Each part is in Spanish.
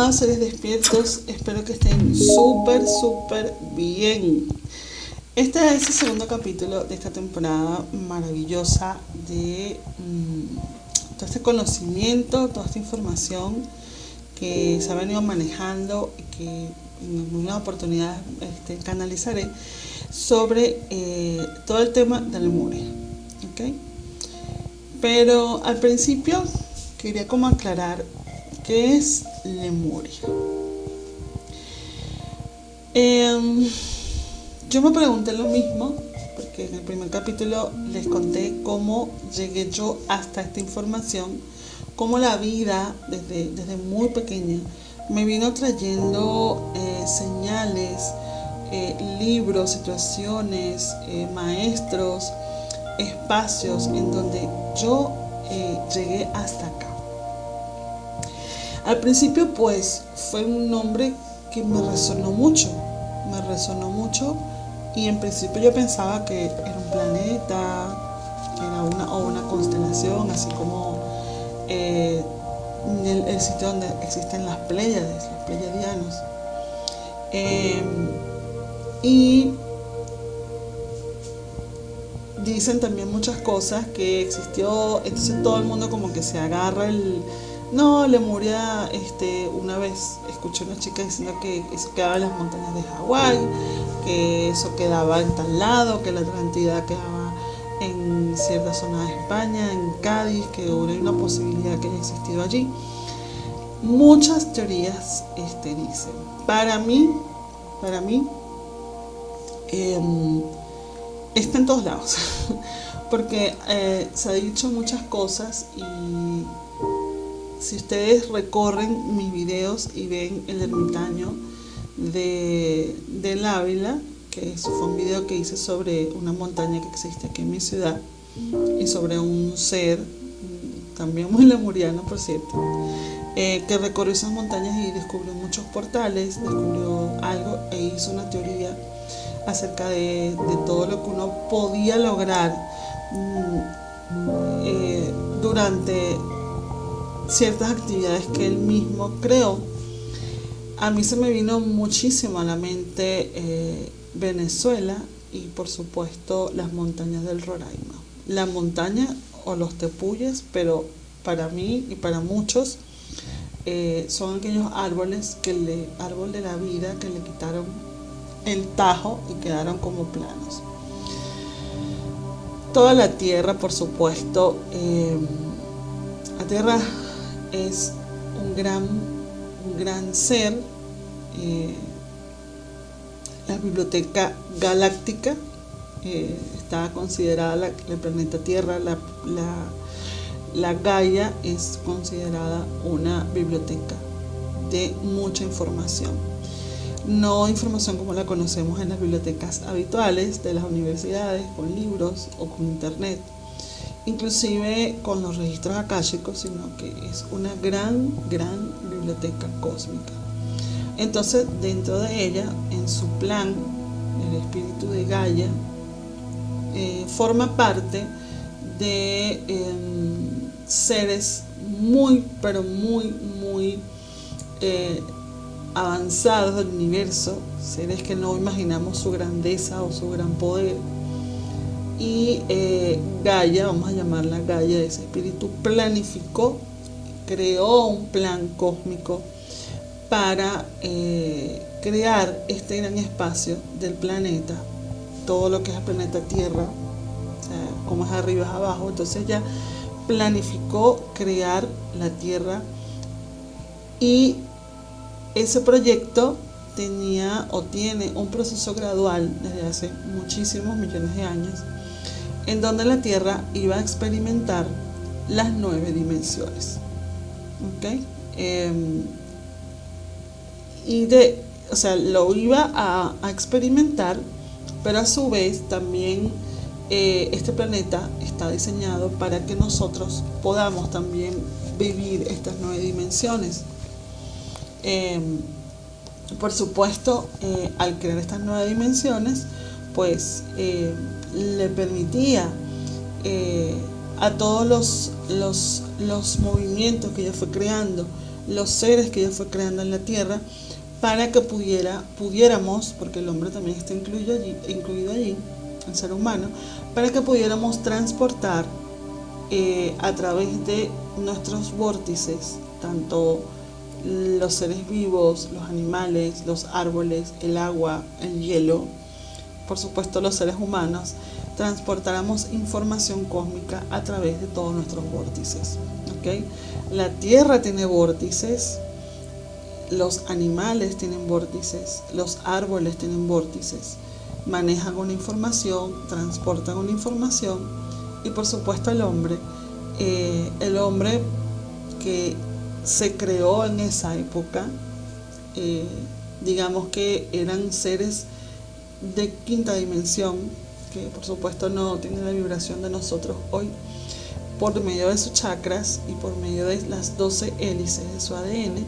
amados seres despiertos, espero que estén súper bien. Este es el segundo capítulo de esta temporada maravillosa de todo este conocimiento, toda esta información que se ha venido manejando y que en alguna oportunidad canalizaré sobre todo el tema de la memoria. ¿Okay? Pero al principio quería como aclarar qué es Lemuria. Yo me pregunté lo mismo, porque en el primer capítulo les conté cómo llegué yo hasta esta información, cómo la vida desde muy pequeña me vino trayendo señales, libros, situaciones, maestros, espacios en donde yo llegué hasta acá. Al principio pues fue un nombre que me resonó mucho y en principio yo pensaba que era un planeta, que era una constelación, así como el sitio donde existen las Pléyades, los pleyadianos. Y dicen también muchas cosas que existió, entonces todo el mundo como que se agarra no, Lemuria, una vez escuché a una chica diciendo que eso quedaba en las montañas de Hawái, que eso quedaba en tal lado, que la Atlántida quedaba en cierta zona de España, en Cádiz, que hay una posibilidad que haya existido allí. Muchas teorías dicen. Para mí está en todos lados, porque se ha dicho muchas cosas y si ustedes recorren mis videos y ven el ermitaño del Ávila, que fue un video que hice sobre una montaña que existe aquí en mi ciudad y sobre un ser, también muy lemuriano por cierto, que recorrió esas montañas y descubrió muchos portales, descubrió algo e hizo una teoría acerca de todo lo que uno podía lograr durante ciertas actividades que él mismo creó. A mí se me vino muchísimo a la mente Venezuela y por supuesto las montañas del Roraima. La montaña o los tepuyes, pero para mí y para muchos son aquellos árboles árbol de la vida que le quitaron el tajo y quedaron como planos. Toda la tierra, por supuesto, la tierra es un gran ser. La biblioteca galáctica está considerada el planeta Tierra, la Gaia es considerada una biblioteca de mucha información. No información como la conocemos en las bibliotecas habituales de las universidades, con libros o con internet, inclusive con los registros akáshicos, sino que es una gran biblioteca cósmica. Entonces, dentro de ella, en su plan, el espíritu de Gaia forma parte de seres muy avanzados del universo, seres que no imaginamos su grandeza o su gran poder. Y Gaia, vamos a llamarla Gaia, ese espíritu planificó, creó un plan cósmico para crear este gran espacio del planeta, todo lo que es el planeta Tierra, o sea, como es arriba es abajo. Entonces ya planificó crear la Tierra y ese proyecto tenía o tiene un proceso gradual desde hace muchísimos millones de años, en donde la Tierra iba a experimentar las 9 dimensiones. ¿Okay? Lo iba a experimentar, pero a su vez también este planeta está diseñado para que nosotros podamos también vivir estas 9 dimensiones. Por supuesto, al crear estas 9 dimensiones, pues le permitía a todos los movimientos que ella fue creando los seres que ella fue creando en la tierra, para que pudiéramos, porque el hombre también está incluido allí, el ser humano, para que pudiéramos transportar a través de nuestros vórtices, tanto los seres vivos, los animales, los árboles, el agua, el hielo, por supuesto los seres humanos, transportáramos información cósmica a través de todos nuestros vórtices. ¿Okay? La Tierra tiene vórtices, los animales tienen vórtices, los árboles tienen vórtices, manejan una información, transportan una información, y por supuesto el hombre que se creó en esa época, digamos que eran seres de quinta dimensión, que por supuesto no tienen la vibración de nosotros hoy, por medio de sus chakras y por medio de las 12 hélices de su ADN,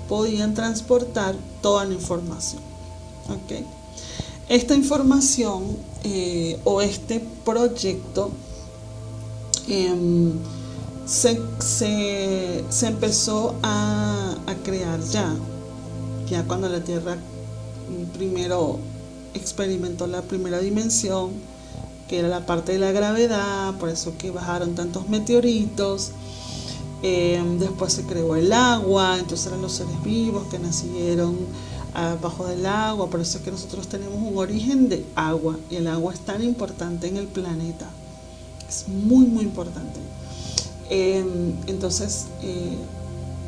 podían transportar toda la información. ¿Okay? Esta información o este proyecto se empezó a crear ya cuando la Tierra primero experimentó la primera dimensión, que era la parte de la gravedad, por eso que bajaron tantos meteoritos. Después se creó el agua, entonces eran los seres vivos que nacieron abajo del agua, por eso es que nosotros tenemos un origen de agua, y el agua es tan importante en el planeta, es muy muy importante. Entonces,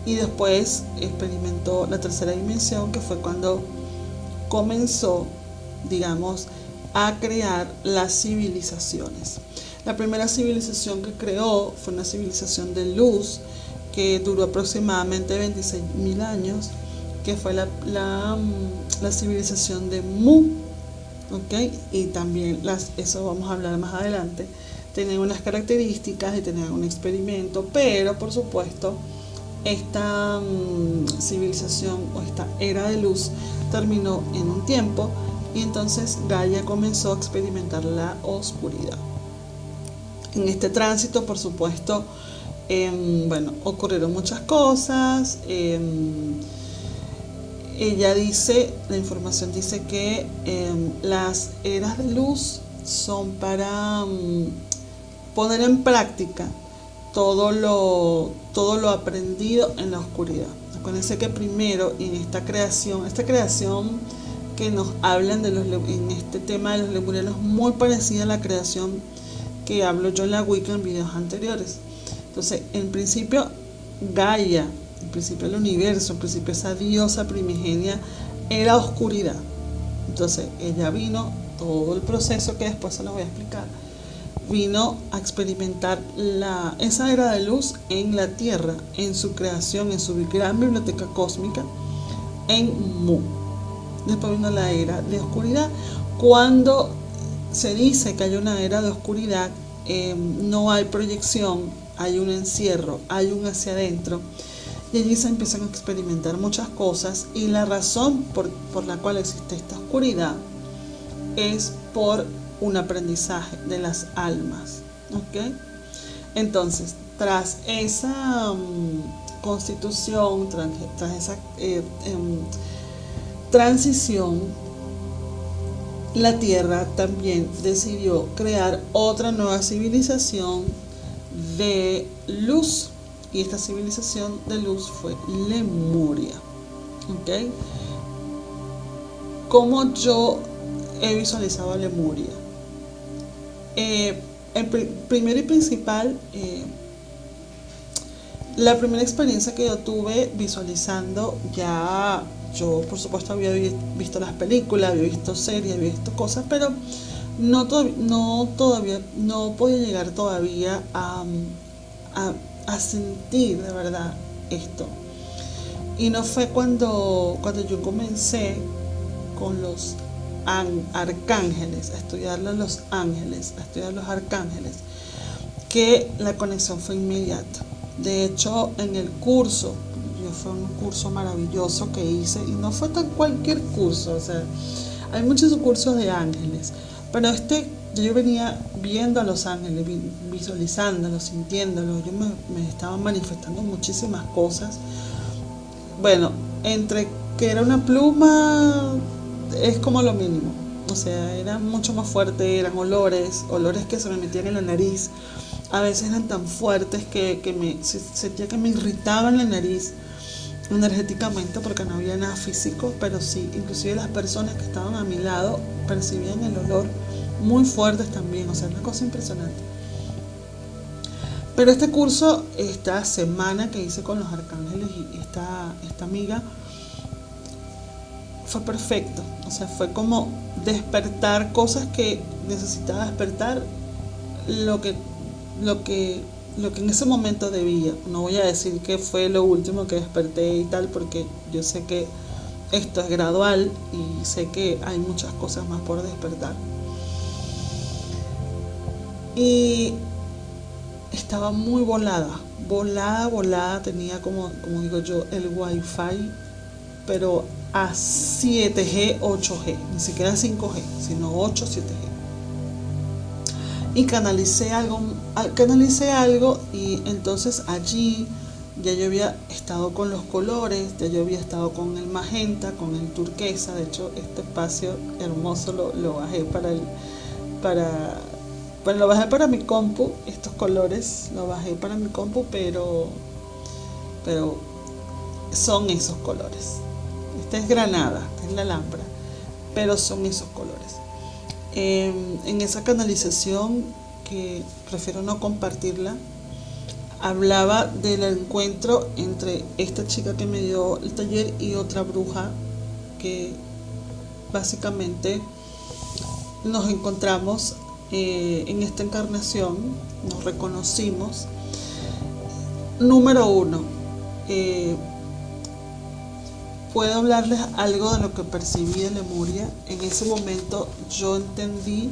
y después experimentó la tercera dimensión, que fue cuando comenzó, digamos, a crear las civilizaciones. La primera civilización que creó fue una civilización de luz que duró aproximadamente 26.000 años, que fue la civilización de Mu. ¿Okay? Y también eso vamos a hablar más adelante. Tenían unas características y tenían un experimento, pero por supuesto esta civilización o esta era de luz terminó en un tiempo, y entonces Gaia comenzó a experimentar la oscuridad. En este tránsito, por supuesto, ocurrieron muchas cosas. Ella dice, la información dice que las eras de luz son para poner en práctica todo lo aprendido en la oscuridad. Acuérdense que primero en esta creación que nos hablan en este tema de los lemurianos, muy parecida a la creación que hablo yo en la Wicca en videos anteriores. Entonces, en principio Gaia, en principio el universo, en principio esa diosa primigenia era oscuridad. Entonces ella vino, todo el proceso que después se lo voy a explicar, vino a experimentar esa era de luz en la Tierra, en su creación, en su gran biblioteca cósmica, en Mu. Después vino la era de oscuridad. Cuando se dice que hay una era de oscuridad, no hay proyección, hay un encierro, hay un hacia adentro, y allí se empiezan a experimentar muchas cosas, y la razón por la cual existe esta oscuridad es por un aprendizaje de las almas. ¿Okay? Entonces, tras esa constitución, tras esa transición, la Tierra también decidió crear otra nueva civilización de luz, y esta civilización de luz fue Lemuria. ¿Okay? ¿Cómo yo he visualizado a Lemuria? Primero y principal, la primera experiencia que yo tuve visualizando, ya yo por supuesto había visto las películas, había visto series, había visto cosas, pero no podía llegar todavía a sentir de verdad esto. Y no fue cuando yo comencé con los arcángeles, a estudiar los ángeles, a estudiar los arcángeles, que la conexión fue inmediata. De hecho, en el curso, fue un curso maravilloso que hice, y no fue tan cualquier curso, o sea, hay muchos cursos de ángeles, pero yo venía viendo a los ángeles, visualizándolos, sintiéndolos. Yo me estaban manifestando muchísimas cosas, bueno, entre que era una pluma, es como lo mínimo. O sea, era mucho más fuerte, eran olores que se me metían en la nariz. A veces eran tan fuertes que sentía que me irritaban la nariz energéticamente porque no había nada físico, pero sí, inclusive las personas que estaban a mi lado percibían el olor muy fuertes también, o sea, una cosa impresionante. Pero este curso, esta semana que hice con los arcángeles y esta amiga, fue perfecto. O sea, fue como despertar cosas que necesitaba despertar, lo que, lo que, lo que en ese momento debía. No voy a decir que fue lo último que desperté y tal, porque yo sé que esto es gradual y sé que hay muchas cosas más por despertar. Y estaba muy volada, tenía como digo yo, el wifi, pero a 7G, 8G, ni siquiera 5G, sino 8, 7G. Y canalicé algo y entonces allí ya yo había estado con los colores, ya yo había estado con el magenta, con el turquesa. De hecho, este espacio hermoso lo bajé lo bajé para mi compu, estos colores lo bajé para mi compu, pero son esos colores. Esta es granada, esta es la alhambra, pero son esos colores. En esa canalización, que prefiero no compartirla, hablaba del encuentro entre esta chica que me dio el taller y otra bruja que básicamente nos encontramos en esta encarnación, nos reconocimos. Número uno, puedo hablarles algo de lo que percibí de Lemuria. En ese momento yo entendí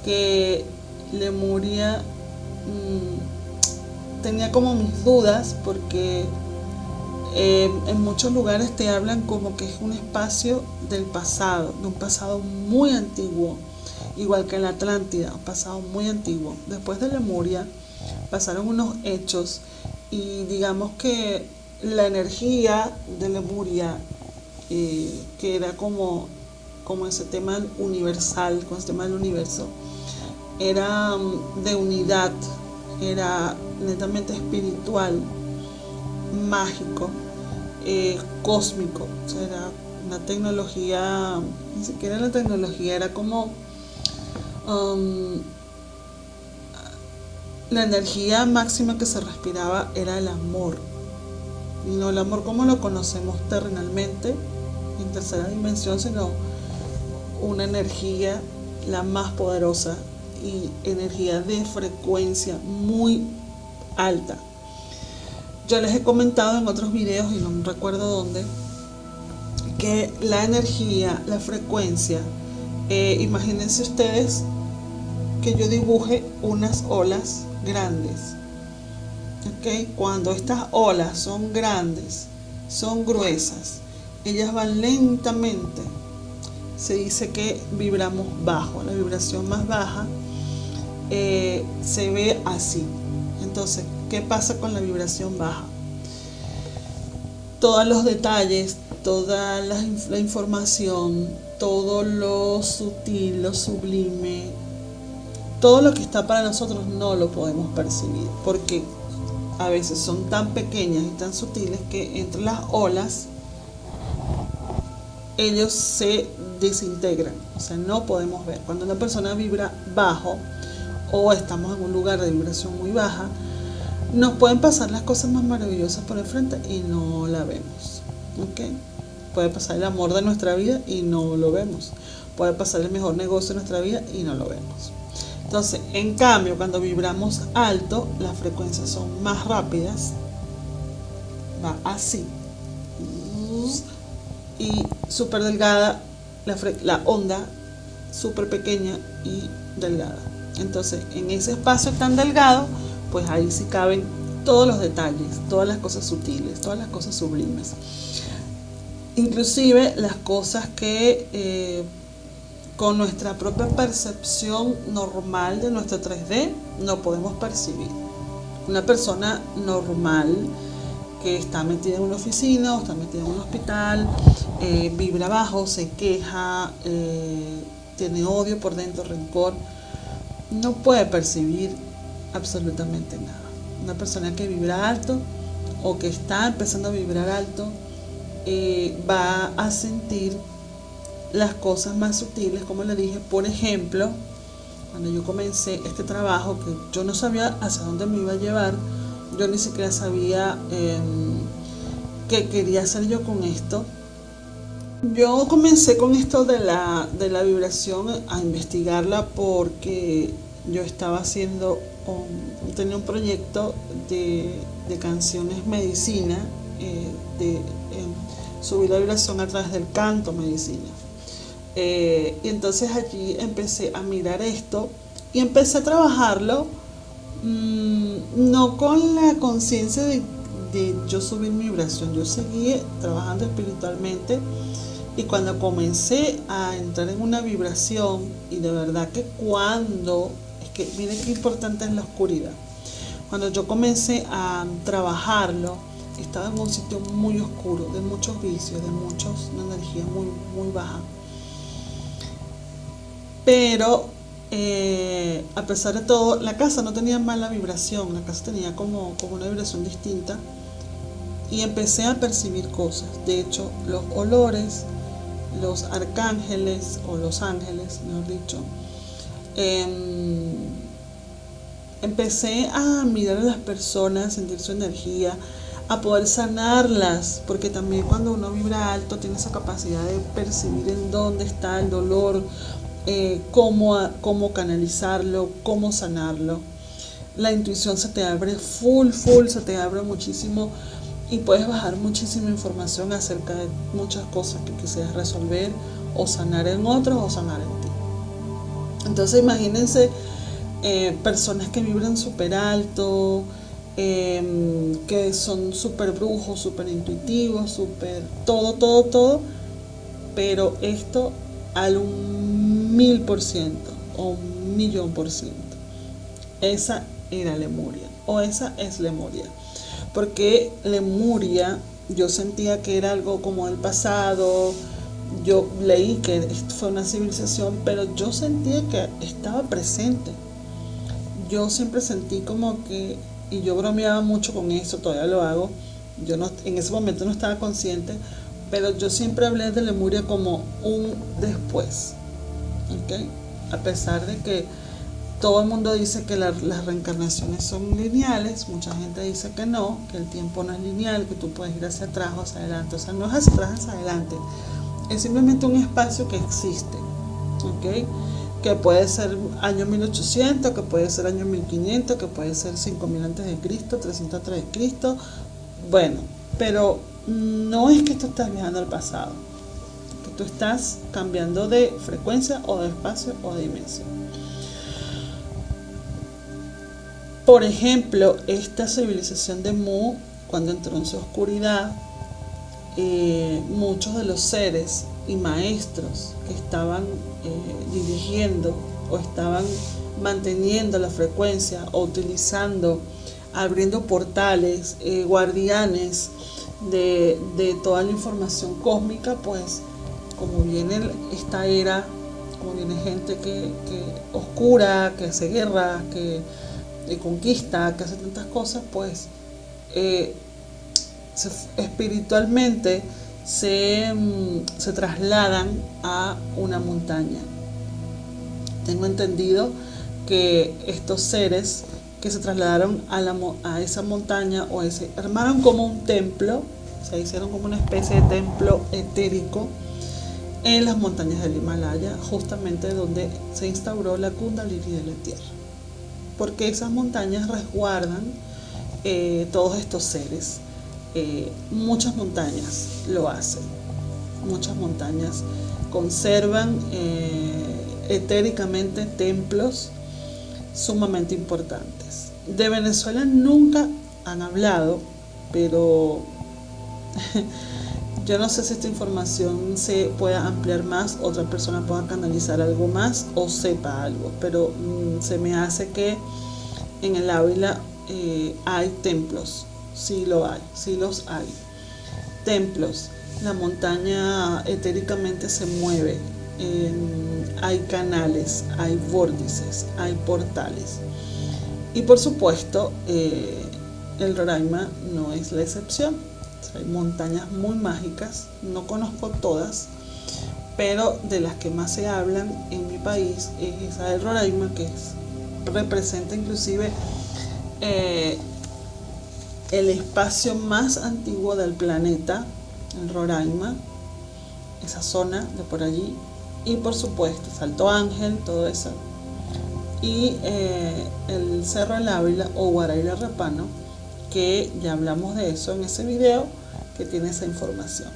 que Lemuria tenía como mis dudas porque en muchos lugares te hablan como que es un espacio del pasado, de un pasado muy antiguo, igual que en la Atlántida, un pasado muy antiguo. Después de Lemuria pasaron unos hechos y digamos que la energía de Lemuria, que era como ese tema universal, con ese tema del universo, era de unidad, era netamente espiritual, mágico, cósmico. O sea, era una tecnología, ni siquiera la tecnología, era como la energía máxima que se respiraba era el amor. Y no el amor como lo conocemos terrenalmente, en tercera dimensión, sino una energía la más poderosa y energía de frecuencia muy alta. Yo les he comentado en otros videos, y no recuerdo dónde, que la energía, la frecuencia, imagínense ustedes que yo dibuje unas olas grandes. ¿Okay? Cuando estas olas son grandes, son gruesas, ellas van lentamente, se dice que vibramos bajo. La vibración más baja se ve así. Entonces, ¿qué pasa con la vibración baja? Todos los detalles, toda la información, todo lo sutil, lo sublime, todo lo que está para nosotros no lo podemos percibir, porque a veces son tan pequeñas y tan sutiles que entre las olas ellos se desintegran. O sea, no podemos ver. Cuando una persona vibra bajo o estamos en un lugar de vibración muy baja, nos pueden pasar las cosas más maravillosas por el frente y no la vemos. ¿Okay? Puede pasar el amor de nuestra vida y no lo vemos. Puede pasar el mejor negocio de nuestra vida y no lo vemos. Entonces, en cambio, cuando vibramos alto, las frecuencias son más rápidas. Va así. Y súper delgada, la onda súper pequeña y delgada. Entonces, en ese espacio tan delgado, pues ahí sí caben todos los detalles, todas las cosas sutiles, todas las cosas sublimes. Inclusive las cosas que con nuestra propia percepción normal de nuestro 3D no podemos percibir. Una persona normal que está metida en una oficina o está metida en un hospital, vibra bajo, se queja, tiene odio por dentro, rencor, no puede percibir absolutamente nada. Una persona que vibra alto o que está empezando a vibrar alto va a sentir las cosas más sutiles, como le dije. Por ejemplo, cuando yo comencé este trabajo, que yo no sabía hacia dónde me iba a llevar, yo ni siquiera sabía qué quería hacer yo con esto. Yo comencé con esto de la vibración a investigarla porque yo estaba haciendo, tenía un proyecto de canciones medicina, de subir la vibración a través del canto medicina. Y entonces allí empecé a mirar esto y empecé a trabajarlo, no con la conciencia de yo subir mi vibración. Yo seguí trabajando espiritualmente, y cuando comencé a entrar en una vibración, y de verdad que miren qué importante es la oscuridad. Cuando yo comencé a trabajarlo, estaba en un sitio muy oscuro, de muchos vicios, una energía muy, muy baja. Pero a pesar de todo, la casa no tenía mala vibración, la casa tenía como una vibración distinta, y empecé a percibir cosas. De hecho, los olores, los arcángeles o los ángeles, mejor dicho, empecé a mirar a las personas, sentir su energía, a poder sanarlas, porque también cuando uno vibra alto tiene esa capacidad de percibir en dónde está el dolor, cómo canalizarlo, cómo sanarlo. La intuición se te abre full, se te abre muchísimo, y puedes bajar muchísima información acerca de muchas cosas que quisieras resolver o sanar en otros o sanar en ti. Entonces imagínense personas que vibran súper alto, que son súper brujos, súper intuitivos, súper todo, pero esto al 1000% o 1.000.000%. Esa era Lemuria, o esa es Lemuria. Porque Lemuria yo sentía que era algo como del pasado. Yo leí que fue una civilización, pero yo sentía que estaba presente. Yo siempre sentí como que, y yo bromeaba mucho con eso, todavía lo hago, yo no, en ese momento no estaba consciente, pero yo siempre hablé de Lemuria como un después, ¿okay? A pesar de que todo el mundo dice que las reencarnaciones son lineales, mucha gente dice que no, que el tiempo no es lineal, que tú puedes ir hacia atrás o hacia adelante. O sea, no es hacia atrás, hacia adelante, es simplemente un espacio que existe, ¿okay? Que puede ser año 1800, que puede ser año 1500, que puede ser 5000 antes de Cristo, 300 antes de Cristo. Bueno, pero no es que tú estás viajando al pasado, que tú estás cambiando de frecuencia o de espacio o de dimensión. Por ejemplo, esta civilización de Mu, cuando entró en su oscuridad, muchos de los seres y maestros que estaban dirigiendo o estaban manteniendo la frecuencia o utilizando, abriendo portales, guardianes de toda la información cósmica, pues como viene esta era, como viene gente que oscura, que hace guerra, que conquista, que hace tantas cosas, pues espiritualmente se trasladan a una montaña. Tengo entendido que estos seres que se trasladaron a esa montaña armaron como un templo, se hicieron como una especie de templo etérico en las montañas del Himalaya, justamente donde se instauró la Kundalini de la Tierra, porque esas montañas resguardan todos estos seres. Muchas montañas lo hacen, muchas montañas conservan etéricamente templos sumamente importantes. De Venezuela nunca han hablado, pero yo no sé si esta información se pueda ampliar más, otra persona pueda canalizar algo más o sepa algo, pero se me hace que en el Ávila hay templos sí lo hay, sí los hay. Templos, la montaña etéricamente se mueve, hay canales, hay vórtices, hay portales. Y por supuesto, el Roraima no es la excepción. O sea, hay montañas muy mágicas, no conozco todas, pero de las que más se hablan en mi país es esa del Roraima, que representa inclusive el espacio más antiguo del planeta, el Roraima, esa zona de por allí, y por supuesto Salto Ángel, todo eso, y el Cerro El Ávila o Guaraíra Rapano, que ya hablamos de eso en ese video que tiene esa información.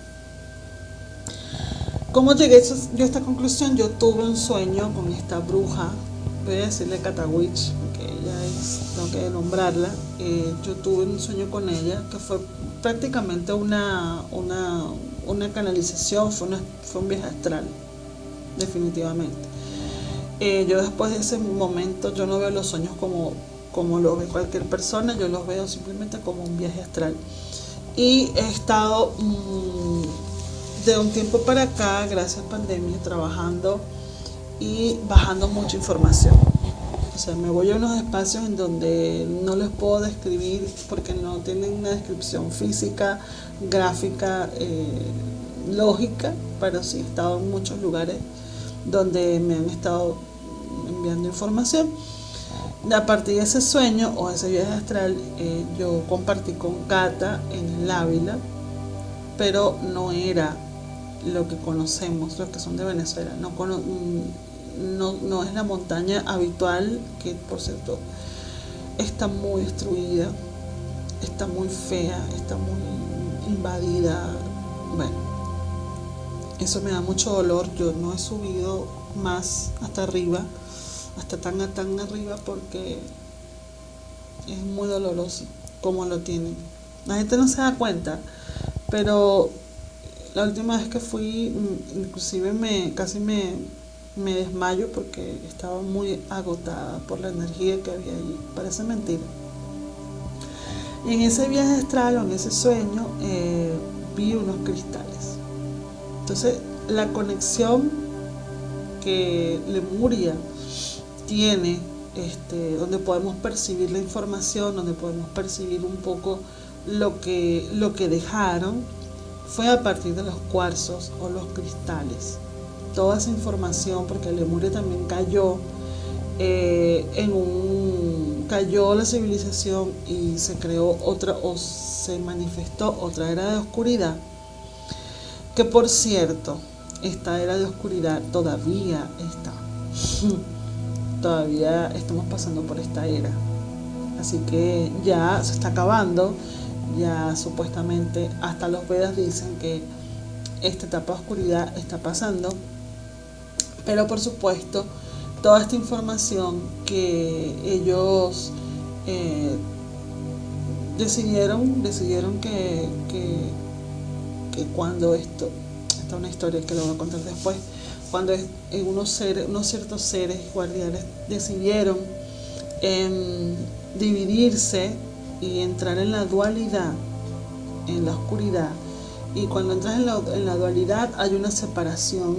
¿Cómo llegué yo a esta conclusión? Yo tuve un sueño con esta bruja, voy a decirle Catawitch, porque ella tengo que nombrarla. Yo tuve un sueño con ella que fue prácticamente una canalización, fue un viaje astral, definitivamente. Yo después de ese momento, yo no veo los sueños como lo ve cualquier persona, yo los veo simplemente como un viaje astral. Y he estado de un tiempo para acá, gracias a pandemia, trabajando y bajando mucha información. O sea, me voy a unos espacios en donde no les puedo describir porque no tienen una descripción física, gráfica, lógica, pero sí he estado en muchos lugares donde me han estado enviando información. A partir de ese sueño o ese viaje astral, yo compartí con Cata en el Ávila, pero no era lo que conocemos, los que son de Venezuela. No es la montaña habitual, que por cierto está muy destruida, está muy fea, está muy invadida. Bueno, eso me da mucho dolor. Yo no he subido más hasta arriba, hasta tan arriba, porque es muy doloroso como lo tienen. La gente no se da cuenta, pero la última vez que fui, inclusive casi me desmayo porque estaba muy agotada por la energía que había allí. Parece mentira. Y en ese viaje astral o en ese sueño vi unos cristales. Entonces la conexión que Lemuria tiene, donde podemos percibir la información, donde podemos percibir un poco lo que dejaron, fue a partir de los cuarzos o los cristales. Toda esa información, porque Lemuria también cayó cayó la civilización y se creó otra, o se manifestó otra era de oscuridad, que por cierto, esta era de oscuridad todavía está. Todavía estamos pasando por esta era. Así que ya se está acabando. Ya supuestamente hasta los Vedas dicen que esta etapa de oscuridad está pasando. Pero por supuesto, toda esta información que ellos decidieron que cuando esta es una historia que lo voy a contar después, cuando unos ciertos seres guardianes decidieron dividirse y entrar en la dualidad, en la oscuridad. Y cuando entras en la dualidad hay una separación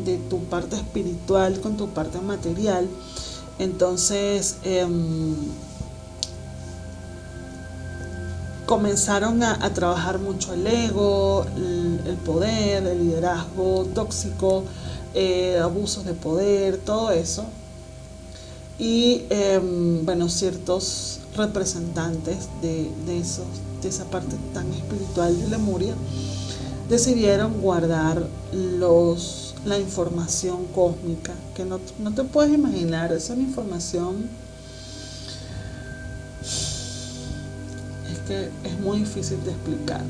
de tu parte espiritual con tu parte material. Entonces comenzaron a trabajar mucho el ego, el poder, el liderazgo tóxico, abusos de poder, todo eso. Y bueno, ciertos representantes de esa parte tan espiritual de Lemuria decidieron guardar la información cósmica, que no te puedes imaginar. Es una información, es que es muy difícil de explicar.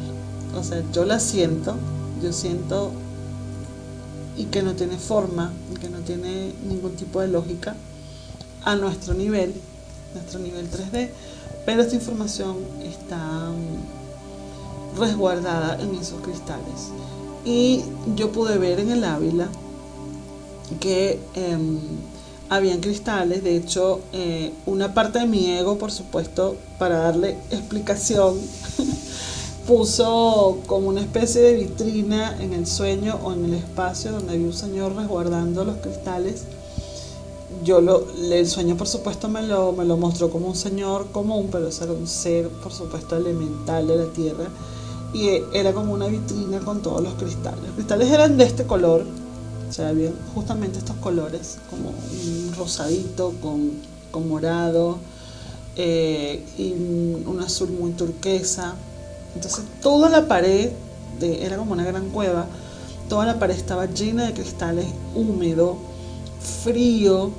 O sea, yo siento y que no tiene forma, y que no tiene ningún tipo de lógica a nuestro nivel 3D, pero esta información está resguardada en esos cristales. Y yo pude ver en el Ávila que habían cristales. De hecho, una parte de mi ego, por supuesto, para darle explicación, puso como una especie de vitrina en el sueño o en el espacio donde había un señor resguardando los cristales. El sueño, por supuesto, me lo mostró como un señor común, pero ese era un ser, por supuesto, elemental de la tierra. Y era como una vitrina con todos los cristales. Los cristales eran de este color, o sea, había justamente estos colores, como un rosadito con morado, y un azul muy turquesa. Entonces toda la pared, era como una gran cueva, toda la pared estaba llena de cristales, húmedo, frío,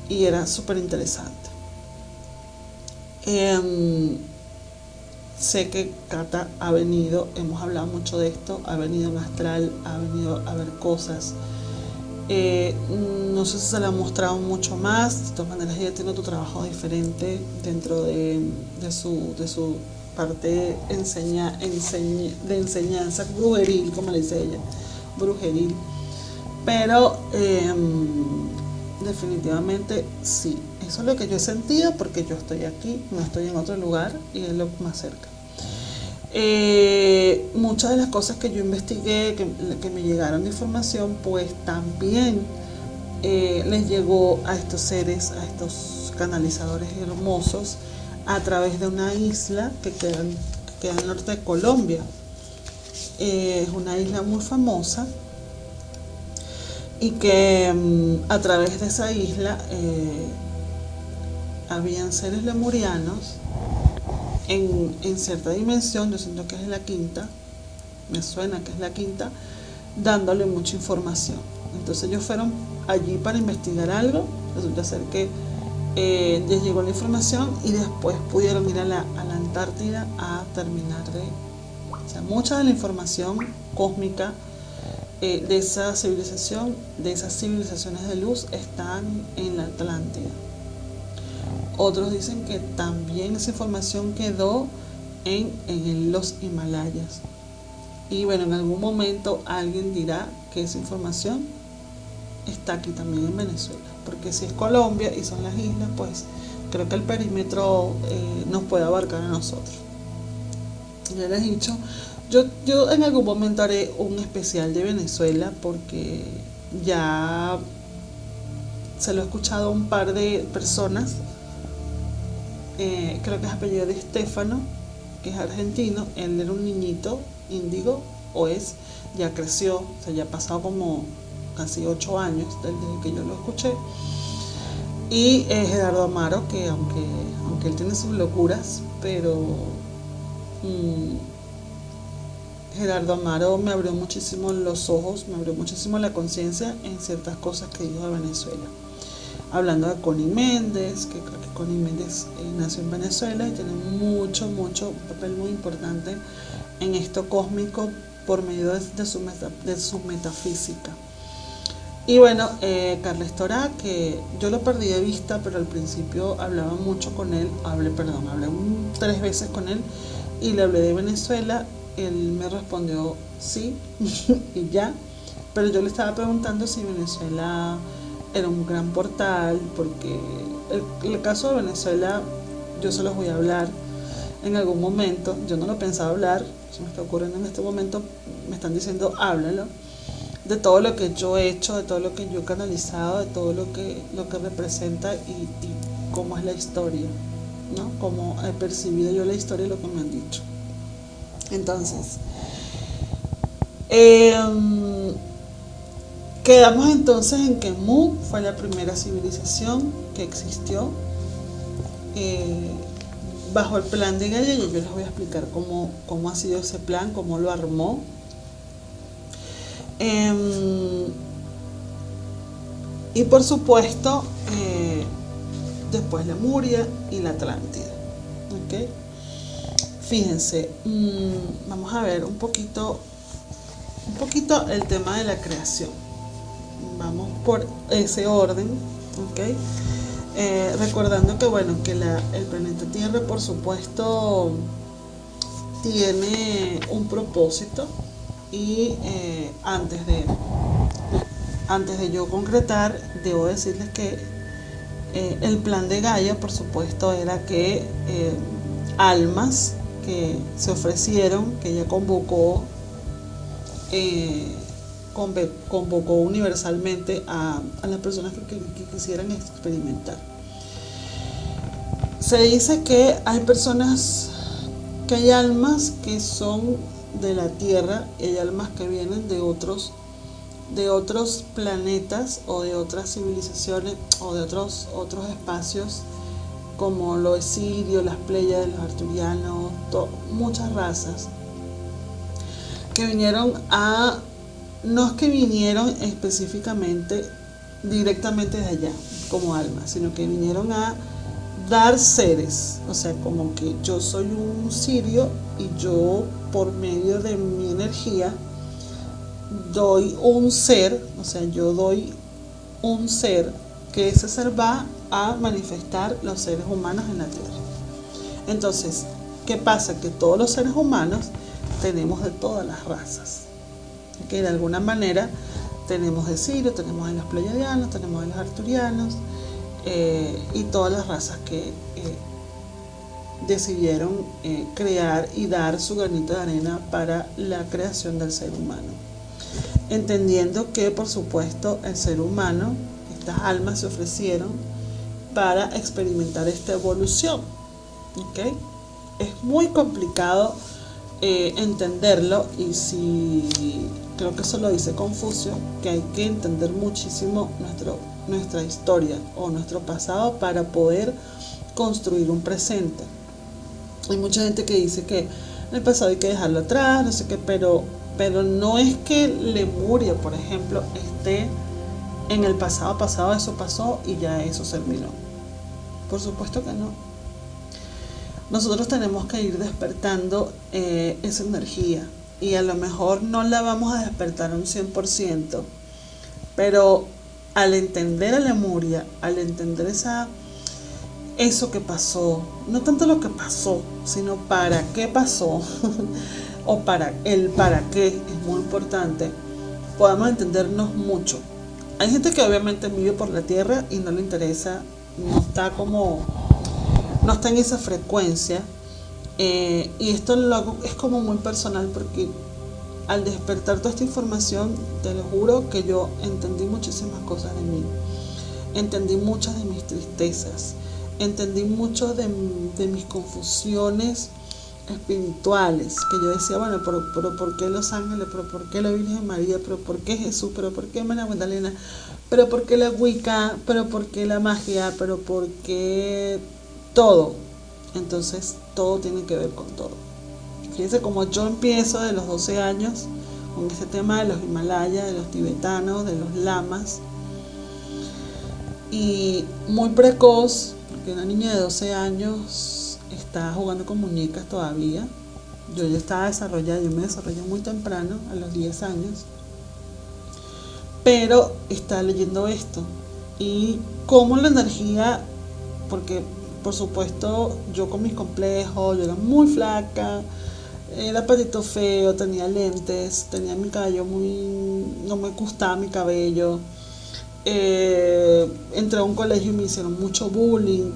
y era súper interesante. Sé que Cata ha venido, hemos hablado mucho de esto, ha venido en astral, ha venido a ver cosas. No sé si se le ha mostrado mucho más. De todas maneras, ella tiene otro trabajo diferente dentro de su parte de enseñanza brujeril, como le dice ella, brujeril. Pero definitivamente sí, eso es lo que yo he sentido, porque yo estoy aquí, no estoy en otro lugar, y es lo más cerca. Muchas de las cosas que yo investigué, que me llegaron de información, pues también les llegó a estos seres, a estos canalizadores hermosos, a través de una isla que queda al norte de Colombia. Es una isla muy famosa, y que a través de esa isla habían seres lemurianos en cierta dimensión. Yo siento que es la quinta, me suena que es la quinta, dándole mucha información. Entonces ellos fueron allí para investigar algo, resulta ser que les llegó la información, y después pudieron ir a la Antártida a terminar o sea, mucha de la información cósmica de esa civilización, de esas civilizaciones de luz, están en la Atlántida. Otros dicen que también esa información quedó en los Himalayas. Y bueno, en algún momento alguien dirá que esa información está aquí también en Venezuela. Porque si es Colombia y son las islas, pues creo que el perímetro nos puede abarcar a nosotros. Ya les he dicho, yo en algún momento haré un especial de Venezuela, porque ya se lo he escuchado a un par de personas. Creo que es apellido de Estefano, que es argentino. Él era un niñito índigo, o es, ya creció, o sea, ya ha pasado como casi 8 años desde que yo lo escuché. Y Gerardo Amaro, que aunque él tiene sus locuras, pero Gerardo Amaro me abrió muchísimo los ojos, me abrió muchísimo la conciencia en ciertas cosas que dijo de Venezuela. Hablando de Connie Méndez, que creo que Connie Méndez nació en Venezuela y tiene un papel muy importante en esto cósmico por medio de su metafísica. Y bueno, Carles Torá, que yo lo perdí de vista, pero al principio hablaba mucho con él, hablé 3 veces con él, y le hablé de Venezuela. Él me respondió sí y ya, pero yo le estaba preguntando si Venezuela era un gran portal, porque el caso de Venezuela yo se los voy a hablar en algún momento. Yo no lo pensaba hablar, se me está ocurriendo en este momento, me están diciendo háblalo, de todo lo que yo he hecho, de todo lo que yo he canalizado, de todo lo que representa, y cómo es la historia, ¿no? Cómo he percibido yo la historia y lo que me han dicho. Entonces, quedamos entonces en que Mu fue la primera civilización que existió bajo el plan de Gaia, y yo les voy a explicar cómo ha sido ese plan, cómo lo armó. Y por supuesto, después Lemuria y la Atlántida. ¿Okay? Fíjense, vamos a ver un poquito el tema de la creación. Vamos por ese orden, ¿okay? Recordando que bueno, que el planeta Tierra, por supuesto, tiene un propósito, y antes de yo concretar, debo decirles que El plan de Gaia, por supuesto, era que almas que se ofrecieron, que ella convocó universalmente a las personas que quisieran experimentar. Se dice que hay personas, que hay almas que son de la Tierra, y hay almas que vienen de otros planetas o de otras civilizaciones o de otros espacios, como los Sirios, las Pléyades, los Arturianos, muchas razas que vinieron no es que vinieron específicamente directamente de allá como almas, sino que vinieron a dar seres, o sea, como que yo soy un sirio y yo, por medio de mi energía, doy un ser, o sea, yo doy un ser, que ese ser va a manifestar los seres humanos en la Tierra. Entonces, ¿qué pasa? Que todos los seres humanos tenemos de todas las razas, que de alguna manera tenemos de Sirio, tenemos de los Pleiadianos, tenemos de los Arturianos, y todas las razas que decidieron crear y dar su granito de arena para la creación del ser humano. Entendiendo que, por supuesto, el ser humano, estas almas se ofrecieron para experimentar esta evolución. ¿Okay? Es muy complicado entenderlo, y creo que eso lo dice Confucio, que hay que entender muchísimo nuestra historia o nuestro pasado para poder construir un presente. Hay mucha gente que dice que el pasado hay que dejarlo atrás, no sé qué, pero no es que Lemuria, por ejemplo, esté en el pasado, eso pasó y ya eso se terminó. Por supuesto que no. Nosotros tenemos que ir despertando esa energía, y a lo mejor no la vamos a despertar un 100%, pero al entender a Lemuria, al entender eso que pasó, no tanto lo que pasó, sino para qué pasó, o para qué es muy importante, podamos entendernos mucho. Hay gente que obviamente vive por la Tierra y no le interesa, no está en esa frecuencia, y esto es como muy personal, porque al despertar toda esta información, te lo juro que yo entendí muchísimas cosas de mí, entendí muchas de mis tristezas, entendí mucho de mis confusiones espirituales, que yo decía, bueno, pero ¿por qué los ángeles? ¿Pero por qué la Virgen María? ¿Pero por qué Jesús? ¿Pero por qué María Magdalena? ¿Pero por qué la Wicca? ¿Pero por qué la magia? ¿Pero por qué todo? Entonces todo tiene que ver con todo. Fíjense como yo empiezo de los 12 años con este tema de los Himalayas, de los tibetanos, de los lamas, y muy precoz, porque una niña de 12 años está jugando con muñecas todavía. Yo ya estaba desarrollada, yo me desarrollé muy temprano, a los 10 años, pero está leyendo esto, y cómo la energía, porque por supuesto yo con mis complejos, yo era muy flaca, era patito feo, tenía lentes, tenía mi cabello no me gustaba mi cabello, entré a un colegio y me hicieron mucho bullying.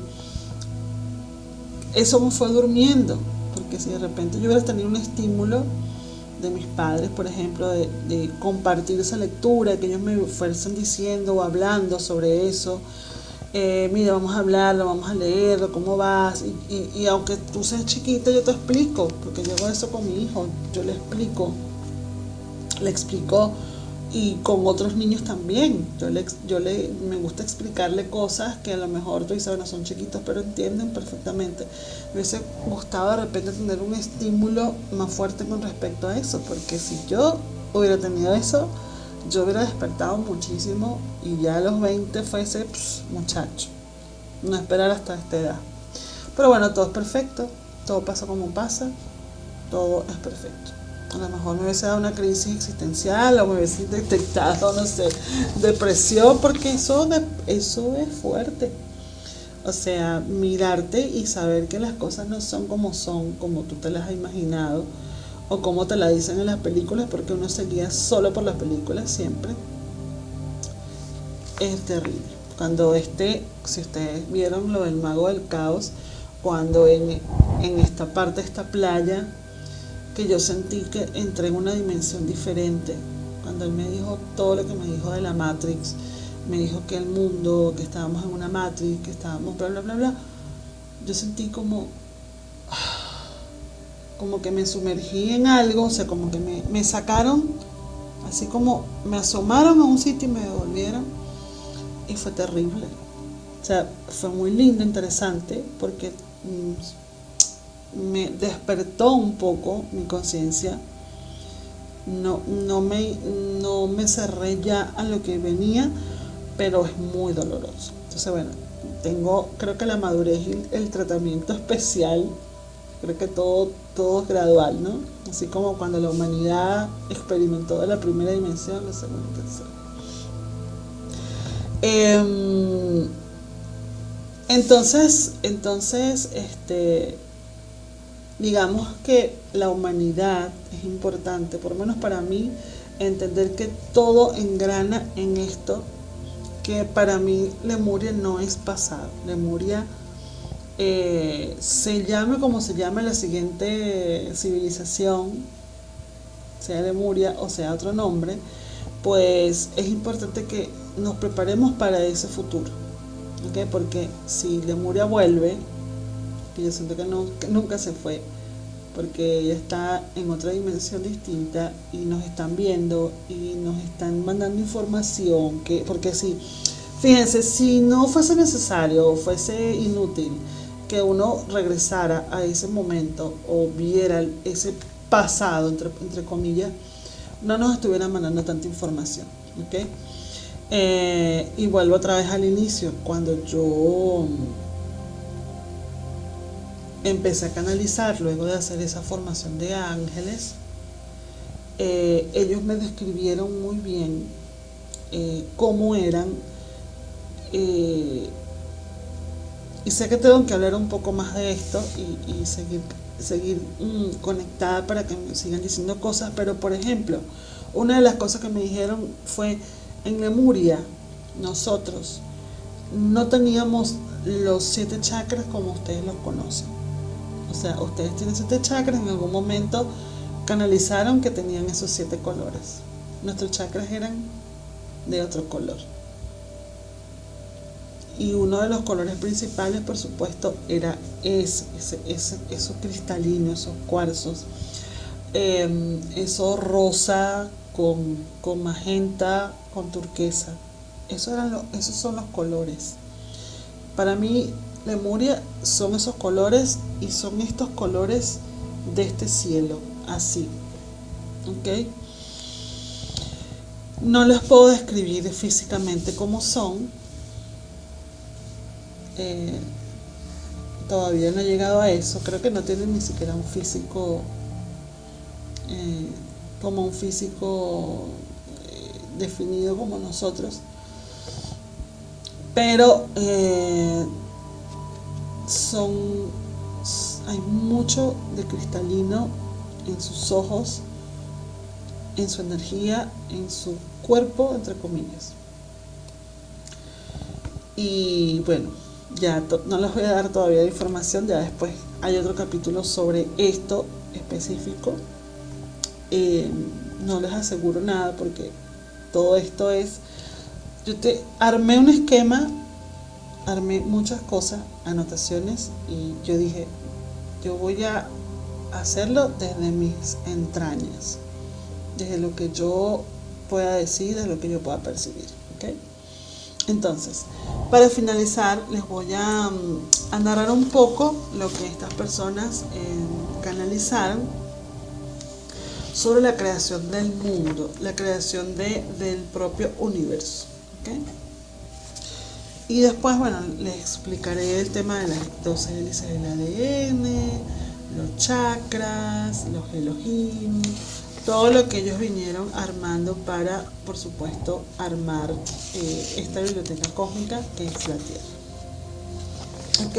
Eso me fue durmiendo, porque si de repente yo hubiera tenido un estímulo de mis padres, por ejemplo, de compartir esa lectura, que ellos me fuesen diciendo o hablando sobre eso, mira, vamos a hablarlo, vamos a leerlo, ¿cómo vas? Y aunque tú seas chiquita, yo te explico, porque yo hago eso con mi hijo, yo le explico, y con otros niños también. Me gusta explicarle cosas que a lo mejor tú dices, bueno, son chiquitos, pero entienden perfectamente. Me hubiese gustado de repente tener un estímulo más fuerte con respecto a eso, porque si yo hubiera tenido eso, yo hubiera despertado muchísimo, y ya a los 20 fuese muchacho, no esperar hasta esta edad. Pero bueno, todo es perfecto, todo pasa como pasa, todo es perfecto. A lo mejor me hubiese dado una crisis existencial, o me hubiese detectado, no sé, depresión, porque eso es fuerte. O sea, mirarte y saber que las cosas no son, como tú te las has imaginado, o como te la dicen en las películas, porque uno se guía solo por las películas siempre, es terrible. Cuando si ustedes vieron lo del mago del caos, cuando en esta parte de esta playa, que yo sentí que entré en una dimensión diferente, cuando él me dijo todo lo que me dijo de la Matrix, me dijo que el mundo, que estábamos en una Matrix, que estábamos bla bla bla bla, yo sentí como que me sumergí en algo, o sea, como que me sacaron, así como me asomaron a un sitio y me devolvieron, y fue terrible. O sea, fue muy lindo, interesante, porque me despertó un poco mi conciencia. No me cerré ya a lo que venía, pero es muy doloroso. Entonces, bueno, creo que la madurez y el tratamiento especial, creo que todo es gradual, ¿no? Así como cuando la humanidad experimentó de la primera dimensión, la segunda y tercera. Entonces, digamos que la humanidad es importante, por lo menos para mí, entender que todo engrana en esto, que para mí Lemuria no es pasado. Lemuria, se llame como se llame la siguiente civilización, sea Lemuria o sea otro nombre, pues es importante que nos preparemos para ese futuro, ¿okay? Porque si Lemuria vuelve, que yo siento que nunca se fue, porque ella está en otra dimensión distinta y nos están viendo y nos están mandando información, porque si, fíjense, si no fuese necesario o fuese inútil que uno regresara a ese momento o viera ese pasado, entre comillas, no nos estuvieran mandando tanta información, ¿okay? Y vuelvo otra vez al inicio, cuando yo empecé a canalizar, luego de hacer esa formación de ángeles, ellos me describieron muy bien cómo eran, y sé que tengo que hablar un poco más de esto y seguir conectada para que me sigan diciendo cosas, pero por ejemplo, una de las cosas que me dijeron fue, en Lemuria nosotros no teníamos los 7 chakras como ustedes los conocen. O sea, ustedes tienen 7 chakras, en algún momento canalizaron que tenían esos 7 colores. Nuestros chakras eran de otro color. Y uno de los colores principales, por supuesto, era esos cristalinos, esos cuarzos, eso rosa con magenta, con turquesa. Esos son los colores. Para mí, Lemuria son esos colores y son estos colores de este cielo, así, ¿ok? No les puedo describir físicamente cómo son, todavía no he llegado a eso, creo que no tienen ni siquiera un físico, como un físico definido como nosotros, pero hay mucho de cristalino en sus ojos, en su energía, en su cuerpo, entre comillas. Y bueno, ya no les voy a dar todavía información, ya después hay otro capítulo sobre esto específico. No les aseguro nada porque todo esto armé un esquema, armé muchas cosas, anotaciones, y yo dije, yo voy a hacerlo desde mis entrañas, desde lo que yo pueda decir, desde lo que yo pueda percibir, ¿ok? Entonces, para finalizar, les voy a narrar un poco lo que estas personas canalizaron sobre la creación del mundo, la creación del propio universo, ¿okay? Y después, bueno, les explicaré el tema de las 12 hélices del ADN, los chakras, los Elohim, todo lo que ellos vinieron armando para, por supuesto, armar esta biblioteca cósmica que es la Tierra. ¿Ok?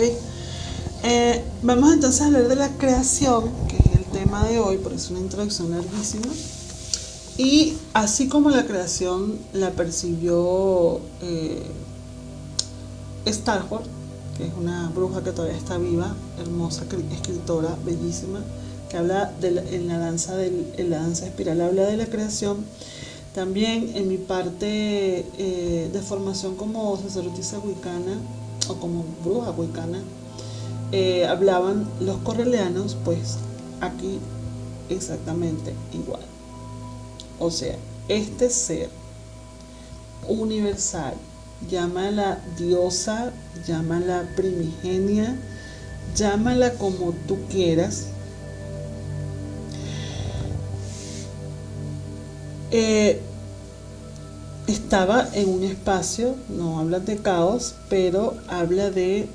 Vamos entonces a hablar de la creación, que es el tema de hoy, porque es una introducción larguísima. Y así como la creación la percibió Starhor, que es una bruja que todavía está viva, hermosa escritora, bellísima, que habla en la danza espiral, habla de la creación. También en mi parte de formación como sacerdotisa wicana o como bruja wicana, hablaban los correlianos, pues aquí exactamente igual. O sea, este ser universal, llámala diosa, llámala primigenia, llámala como tú quieras, estaba en un espacio, no habla de caos, pero habla sí,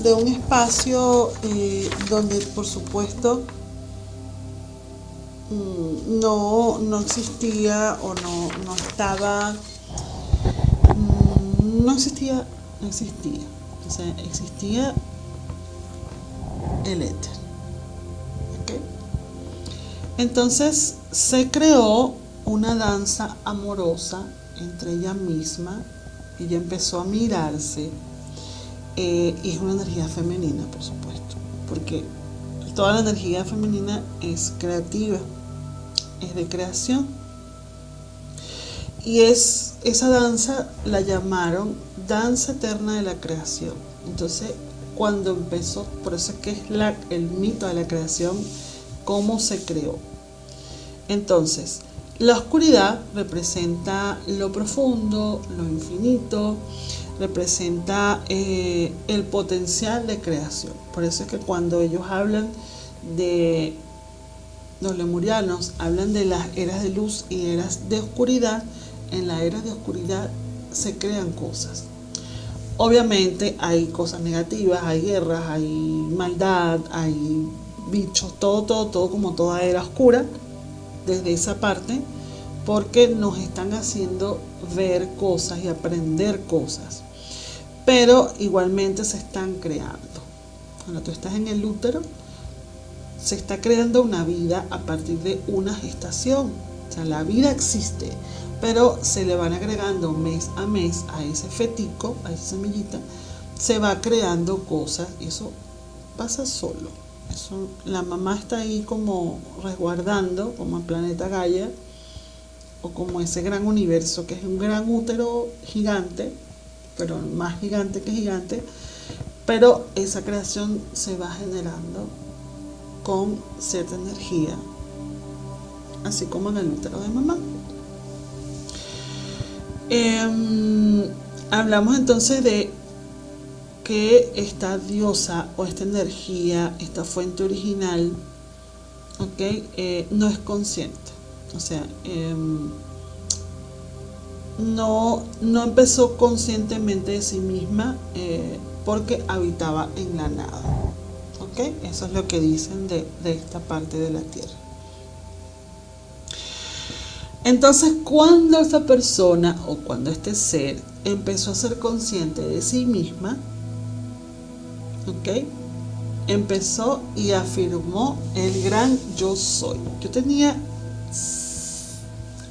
de un espacio donde por supuesto no existía o no estaba, no existía, o sea, existía el éter. ¿Okay? Entonces se creó una danza amorosa entre ella misma. Ella empezó a mirarse, y es una energía femenina, por supuesto, porque toda la energía femenina es creativa, es de creación. Y esa danza la llamaron danza eterna de la creación. Entonces, cuando empezó, por eso es que es el mito de la creación, cómo se creó. Entonces, la oscuridad representa lo profundo, lo infinito, representa el potencial de creación. Por eso es que cuando ellos hablan de los lemurianos, hablan de las eras de luz y eras de oscuridad. En las eras de oscuridad se crean cosas. Obviamente hay cosas negativas, hay guerras, hay maldad, hay bichos, todo como toda era oscura desde esa parte, porque nos están haciendo ver cosas y aprender cosas, pero igualmente se están creando. Cuando tú estás en el útero, se está creando una vida a partir de una gestación. O sea, la vida existe, pero se le van agregando mes a mes a ese fetico, a esa semillita, se va creando cosas, y eso pasa solo. Eso, la mamá está ahí como resguardando, como el planeta Gaia, o como ese gran universo que es un gran útero gigante, pero más gigante que gigante, pero esa creación se va generando con cierta energía, así como en el útero de mamá. Hablamos entonces de que esta diosa o esta energía, esta fuente original, no es consciente. O sea, no empezó conscientemente de sí misma, porque habitaba en la nada. Eso es lo que dicen de esta parte de la Tierra. Entonces, cuando esta persona o cuando este ser empezó a ser consciente de sí misma, empezó y afirmó el gran yo soy. Yo tenía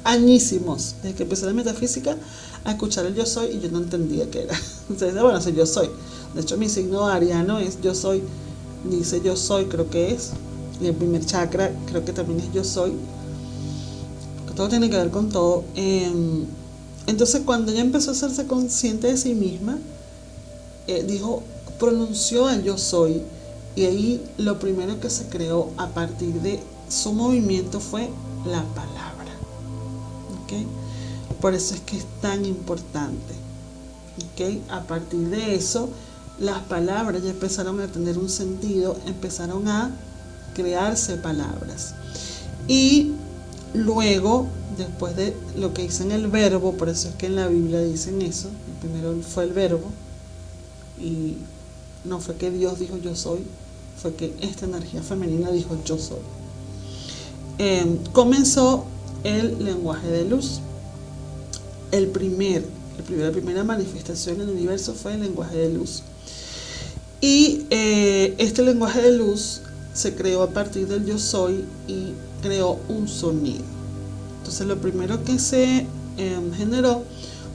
añísimos desde que empecé la metafísica a escuchar el yo soy y yo no entendía qué era. Entonces, bueno, soy yo soy. De hecho, mi signo ariano es yo soy, dice yo soy, creo que es, y el primer chakra creo que también es yo soy. Todo tiene que ver con todo. Entonces, cuando ella empezó a hacerse consciente de sí misma, pronunció el yo soy, y ahí lo primero que se creó a partir de su movimiento fue la palabra. Por eso es que es tan importante. A partir de eso, las palabras ya empezaron a tener un sentido, empezaron a crearse palabras. Y luego, después de lo que dicen el verbo, por eso es que en la Biblia dicen eso, el primero fue el verbo, y no fue que Dios dijo yo soy, fue que esta energía femenina dijo yo soy. Comenzó el lenguaje de luz. La primera manifestación en el universo fue el lenguaje de luz. Y este lenguaje de luz se creó a partir del yo soy y creó un sonido. Entonces, lo primero que se generó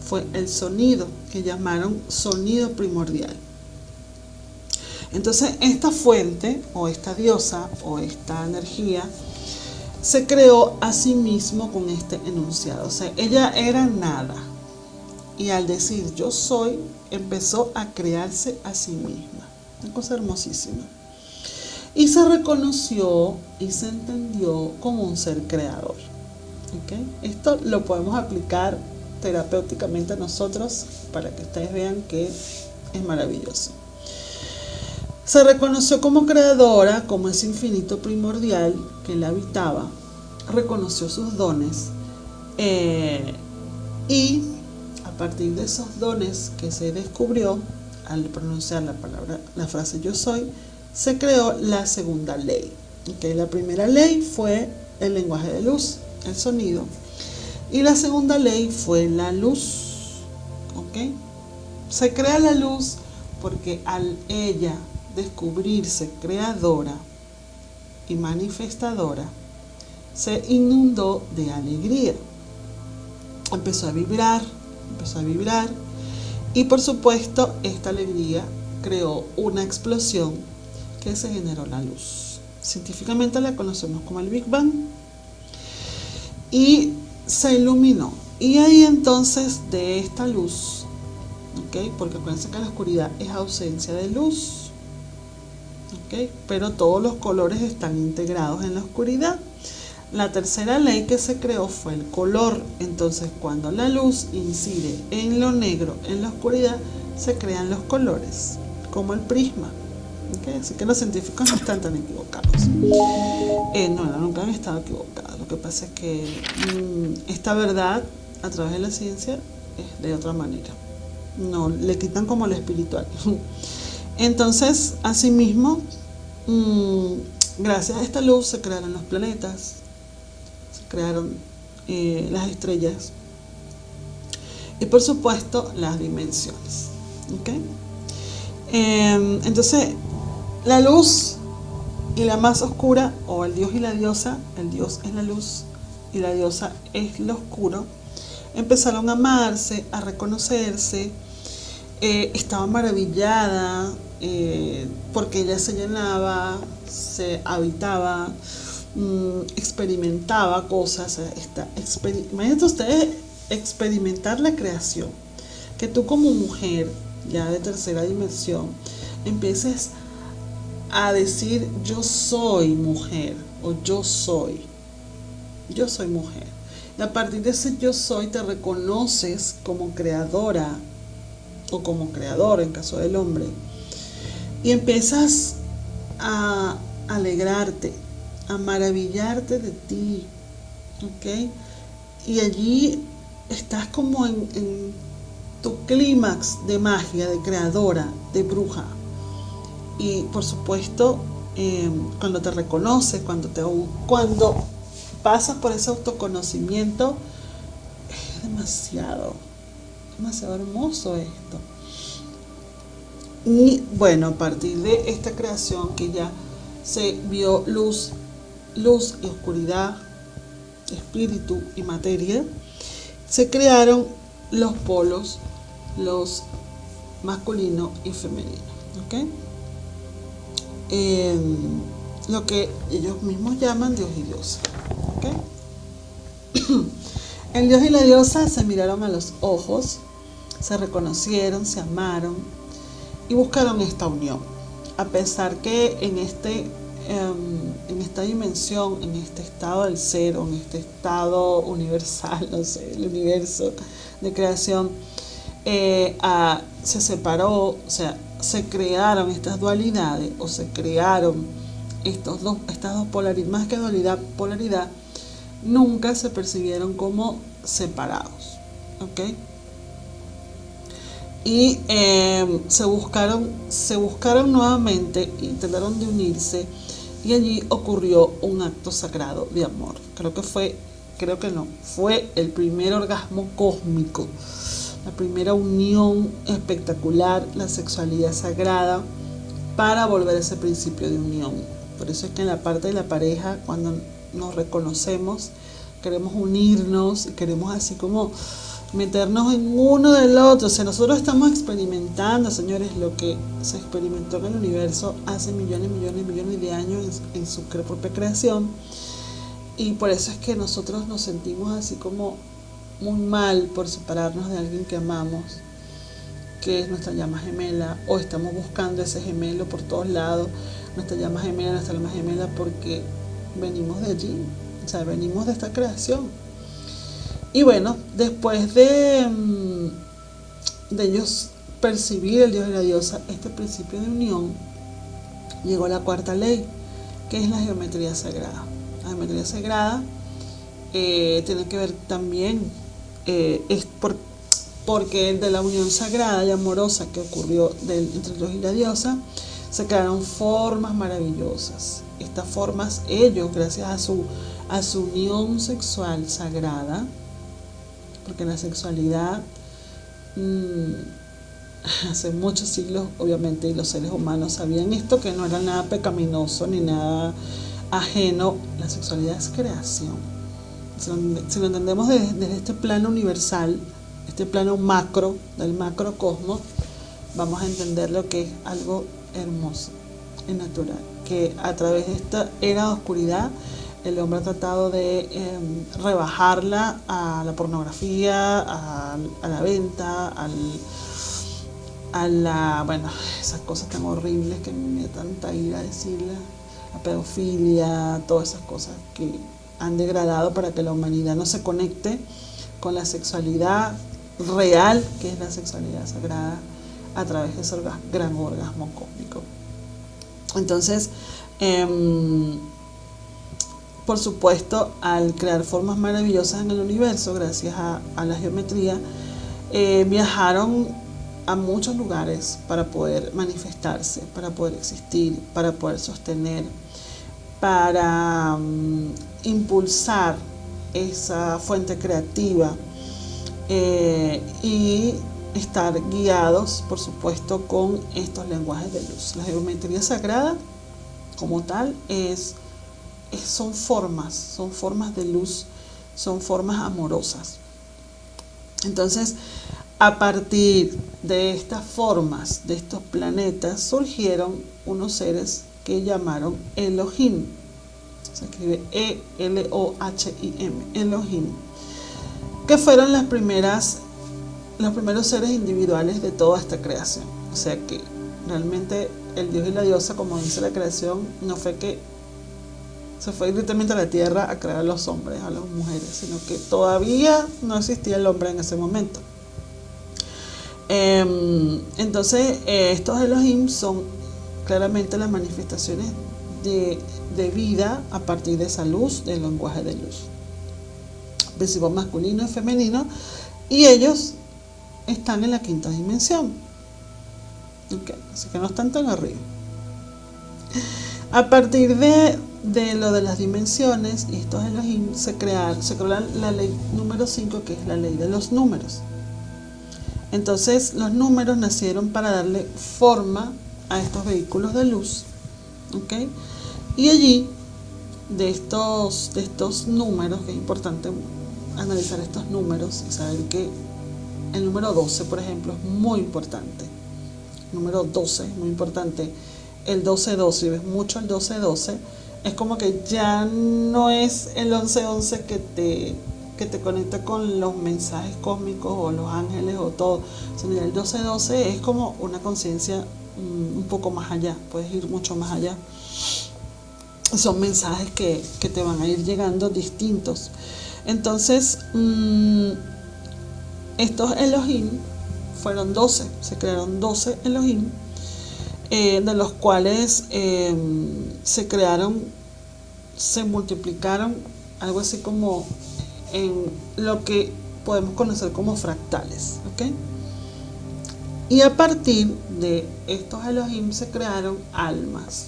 fue el sonido, que llamaron sonido primordial. Entonces esta fuente o esta diosa o esta energía se creó a sí mismo con este enunciado. O sea, ella era nada y al decir yo soy, empezó a crearse a sí misma. Una cosa hermosísima. Y se reconoció y se entendió como un ser creador. ¿Okay? Esto lo podemos aplicar terapéuticamente a nosotros para que ustedes vean que es maravilloso. Se reconoció como creadora, como ese infinito primordial que la habitaba, reconoció sus dones y a partir de esos dones que se descubrió al pronunciar la frase yo soy, se creó la segunda ley. ¿Okay? La primera ley fue el lenguaje de luz, el sonido, y la segunda ley fue la luz. ¿Okay? Se crea la luz porque al ella descubrirse creadora y manifestadora, se inundó de alegría. Empezó a vibrar, y por supuesto esta alegría creó una explosión que se generó la luz. Científicamente la conocemos como el Big Bang. Y se iluminó. Y ahí entonces de esta luz, ¿okay? Porque acuérdense que la oscuridad es ausencia de luz. ¿Okay? Pero todos los colores están integrados en la oscuridad. La tercera ley que se creó fue el color. Entonces cuando la luz incide en lo negro, en la oscuridad, se crean los colores, como el prisma. ¿Okay? Así que los científicos no están tan equivocados. No, nunca han estado equivocados. Lo que pasa es que esta verdad a través de la ciencia es de otra manera. No, le quitan como lo espiritual. Entonces, asimismo, gracias a esta luz se crearon los planetas, se crearon las estrellas y por supuesto las dimensiones. ¿Okay? Entonces, la luz y la más oscura, o el dios y la diosa, el dios es la luz y la diosa es lo oscuro, empezaron a amarse, a reconocerse. Estaba maravillada porque ella se llenaba, se habitaba, experimentaba cosas. Imagínate ustedes experimentar la creación, que tú como mujer ya de tercera dimensión empieces a decir yo soy mujer o yo soy mujer, y a partir de ese yo soy te reconoces como creadora o como creador en caso del hombre, y empiezas a alegrarte, a maravillarte de ti. ¿Okay? Y allí estás como en tu clímax de magia, de creadora, de bruja. Y por supuesto, cuando te reconoces, cuando pasas por ese autoconocimiento, es demasiado hermoso esto. Y bueno, a partir de esta creación que ya se vio luz y oscuridad, espíritu y materia, se crearon los polos, los masculino y femenino. ¿Okay? Lo que ellos mismos llaman Dios y diosa. ¿Okay? El dios y la diosa se miraron a los ojos, se reconocieron, se amaron y buscaron esta unión, a pesar que en esta dimensión, en este estado del ser, en este estado universal, no sé, el universo de creación, se separó, o sea, se crearon estas dualidades, o se crearon estas dos polaridades, más que dualidad, polaridad, nunca se percibieron como separados. ¿Ok? Y se buscaron nuevamente, intentaron de unirse, y allí ocurrió un acto sagrado de amor. Fue el primer orgasmo cósmico, la primera unión espectacular, la sexualidad sagrada, para volver a ese principio de unión. Por eso es que en la parte de la pareja, cuando nos reconocemos, queremos unirnos y queremos así como meternos en uno del otro. O sea, nosotros estamos experimentando, señores, lo que se experimentó en el universo hace millones, millones, millones de años en su propia creación. Y por eso es que nosotros nos sentimos así como muy mal por separarnos de alguien que amamos, que es nuestra llama gemela, o estamos buscando ese gemelo por todos lados, nuestra llama gemela, porque venimos de allí, o sea, venimos de esta creación. Y bueno, después de ellos percibir el Dios y la diosa este principio de unión, llegó la cuarta ley, que es la geometría sagrada. La geometría sagrada tiene que ver también, porque de la unión sagrada y amorosa que ocurrió entre Dios y la diosa, se crearon formas maravillosas. Estas formas, ellos, gracias a su unión sexual sagrada, porque la sexualidad hace muchos siglos, obviamente, y los seres humanos sabían esto, que no era nada pecaminoso ni nada ajeno. La sexualidad es creación. Si lo entendemos desde este plano universal, este plano macro, del macrocosmos, vamos a entender lo que es algo hermoso y natural, que a través de esta era de oscuridad el hombre ha tratado de rebajarla a la pornografía, a la venta, bueno, esas cosas tan horribles que me da tanta ira decirlas, la pedofilia, todas esas cosas que han degradado para que la humanidad no se conecte con la sexualidad real, que es la sexualidad sagrada, a través de ese gran orgasmo cósmico. Entonces, por supuesto, al crear formas maravillosas en el universo, gracias a la geometría, viajaron a muchos lugares para poder manifestarse, para poder existir, para poder sostener, para impulsar esa fuente creativa y estar guiados, por supuesto, con estos lenguajes de luz. La geometría sagrada, como tal, son formas de luz, son formas amorosas. Entonces, a partir de estas formas, de estos planetas, surgieron unos seres que llamaron Elohim. Se escribe E-L-O-H-I-M, Elohim, que fueron los primeros seres individuales de toda esta creación. O sea que realmente el Dios y la diosa, como dice la creación, no fue que se fue directamente a la tierra a crear a los hombres, a las mujeres, sino que todavía no existía el hombre en ese momento. Entonces, estos Elohim son claramente las manifestaciones de vida a partir de esa luz, del lenguaje de luz, principio masculino y femenino, y ellos están en la quinta dimensión. Okay, así que no están tan arriba. A partir de lo de las dimensiones y estos Elohim se creó la ley número 5, que es la ley de los números. Entonces los números nacieron para darle forma a estos vehículos de luz, ¿okay? Y allí, de estos números, que es importante analizar estos números y saber que el número 12, por ejemplo, es muy importante. El número 12 es muy importante. El 12-12, si ves mucho el 12-12, es como que ya no es el 11-11 que te conecta con los mensajes cósmicos o los ángeles o todo, sino el 12-12 es como una conciencia un poco más allá, puedes ir mucho más allá. Son mensajes que te van a ir llegando distintos. Entonces, estos Elohim fueron 12, se crearon 12 Elohim, de los cuales se multiplicaron, algo así como en lo que podemos conocer como fractales, ¿okay? Y a partir de estos Elohim se crearon almas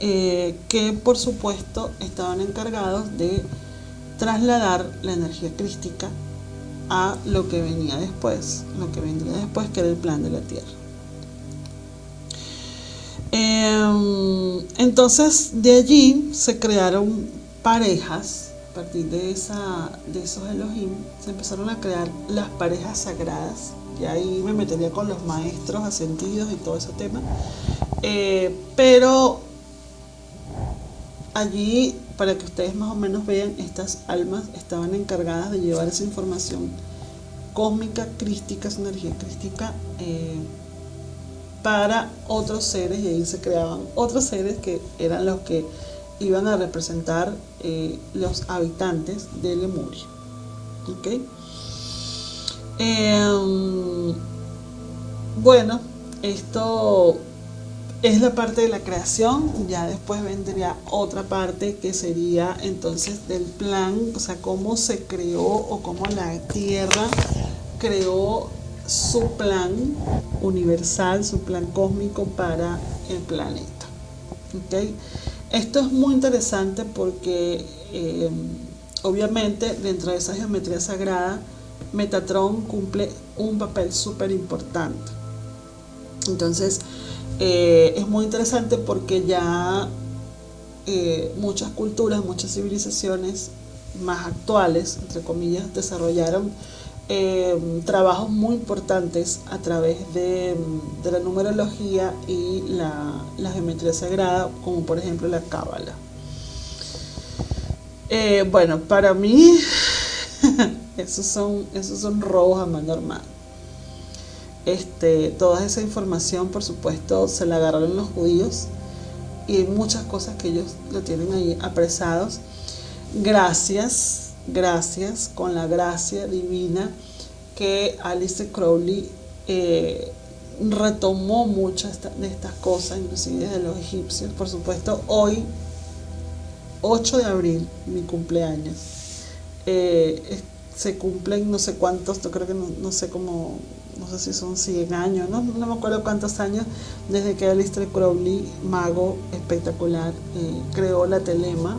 que por supuesto estaban encargados de trasladar la energía crística a lo que vendría después, que era el plan de la Tierra. Entonces de allí se crearon parejas a partir de esos Elohim, se empezaron a crear las parejas sagradas. Y ahí me metería con los maestros ascendidos y todo ese tema. Pero allí, para que ustedes más o menos vean, estas almas estaban encargadas de llevar esa información cósmica, crística, esa energía crística, para otros seres, y ahí se creaban otros seres que eran los que iban a representar los habitantes de Lemuria. ¿Okay? Bueno, esto es la parte de la creación. Ya después vendría otra parte que sería entonces del plan, o sea, cómo se creó o cómo la Tierra creó su plan universal, su plan cósmico para el planeta. ¿Okay? Esto es muy interesante porque obviamente dentro de esa geometría sagrada Metatron cumple un papel súper importante. Entonces es muy interesante porque ya muchas culturas, muchas civilizaciones más actuales, entre comillas, desarrollaron trabajos muy importantes a través de la numerología y la geometría sagrada, como por ejemplo la cábala. Bueno, para mí esos son robos a mano armada. Toda esa información, por supuesto, se la agarraron los judíos, y hay muchas cosas que ellos lo tienen ahí apresados. Gracias, con la gracia divina que Aleister Crowley retomó muchas de estas cosas, inclusive desde los egipcios. Por supuesto, hoy, 8 de abril, mi cumpleaños, se cumplen no sé cuántos, yo creo que no sé cómo, no sé si son 100 años, no me acuerdo cuántos años, desde que Aleister Crowley, mago espectacular, creó la telema.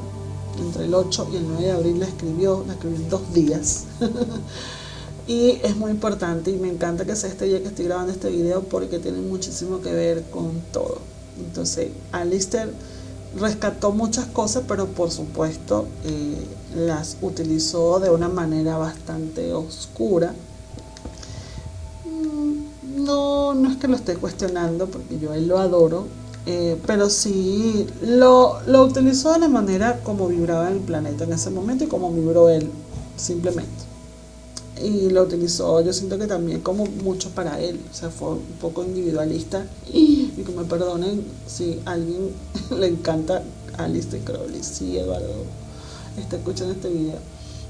Entre el 8 y el 9 de abril la escribió en 2 días. Y es muy importante, y me encanta que sea este día que estoy grabando este video, porque tiene muchísimo que ver con todo. Entonces, Aleister rescató muchas cosas, pero por supuesto las utilizó de una manera bastante oscura. No es que lo esté cuestionando, porque yo a él lo adoro, pero sí lo utilizó de la manera como vibraba el planeta en ese momento y como vibró él, simplemente. Y lo utilizó, yo siento que también como mucho para él, o sea, fue un poco individualista. Y que me perdonen si a alguien le encanta Aleister Crowley, si Eduardo está escuchando este video,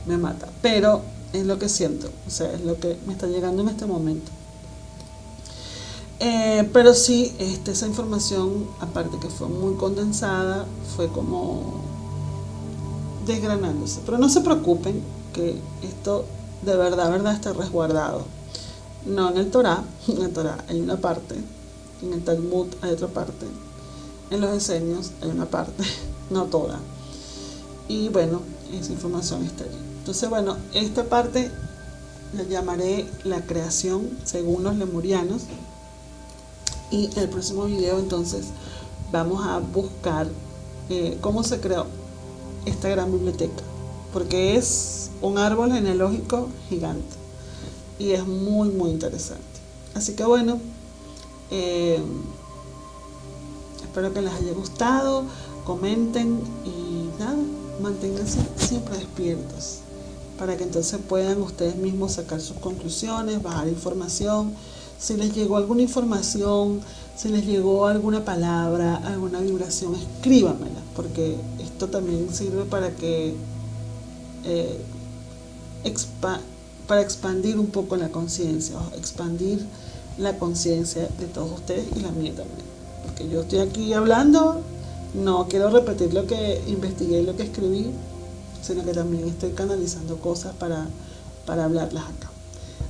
me mata, pero es lo que siento, o sea, es lo que me está llegando en este momento. Pero sí, esa información, aparte que fue muy condensada, fue como desgranándose. Pero no se preocupen, que esto de verdad está resguardado. No en el Torá hay una parte, en el Talmud hay otra parte, en los esenios hay una parte, no toda. Y bueno, esa información está allí. Entonces, bueno, esta parte la llamaré la creación según los lemurianos. Y en el próximo video entonces vamos a buscar cómo se creó esta gran biblioteca, porque es un árbol genealógico gigante y es muy interesante. Así que bueno, espero que les haya gustado, comenten y nada, manténganse siempre despiertos, para que entonces puedan ustedes mismos sacar sus conclusiones, bajar información. Si les llegó alguna información, si les llegó alguna palabra, alguna vibración, escríbanmela, porque esto también sirve para que para expandir un poco la conciencia, expandir la conciencia de todos ustedes y la mía también. Porque yo estoy aquí hablando, no quiero repetir lo que investigué y lo que escribí, sino que también estoy canalizando cosas para hablarlas acá.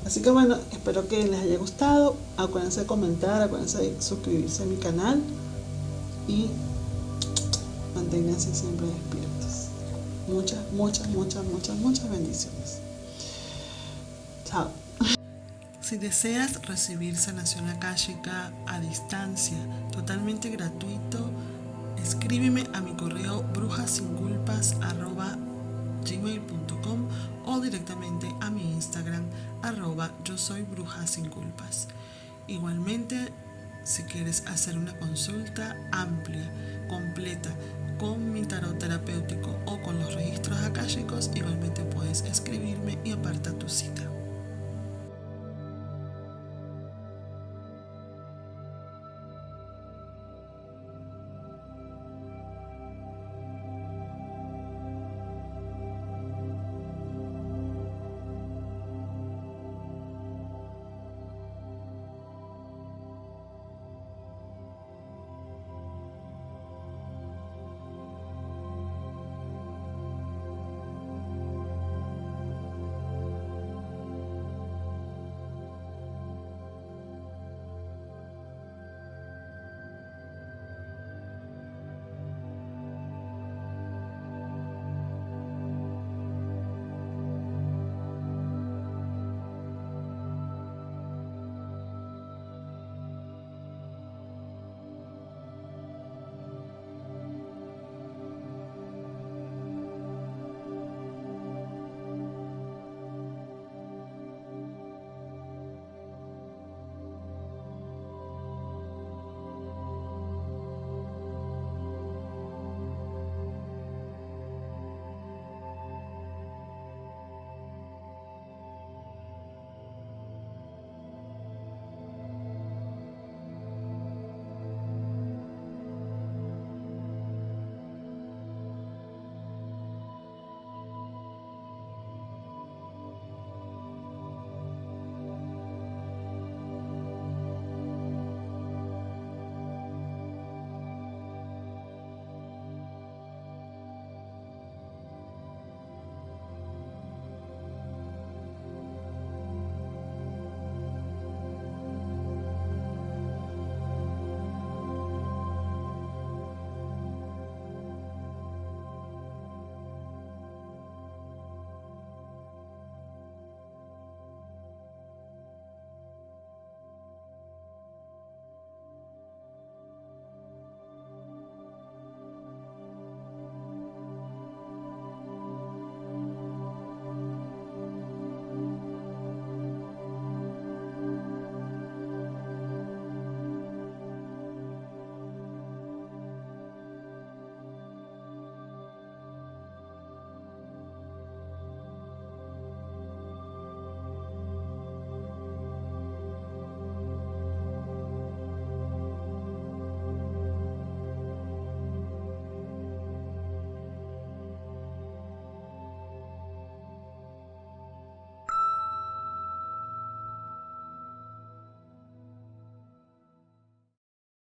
Así que bueno, espero que les haya gustado. Acuérdense de comentar, acuérdense de suscribirse a mi canal y manténganse siempre despiertos. Muchas bendiciones. Chao. Si deseas recibir sanación akáshica a distancia, totalmente gratuito, escríbeme a mi correo brujassinculpas@ gmail.com o directamente a mi Instagram @yo soy bruja sin culpas. Igualmente, si quieres hacer una consulta amplia, completa, con mi tarot terapéutico o con los registros akáshicos, igualmente puedes escribirme y aparta tu cita.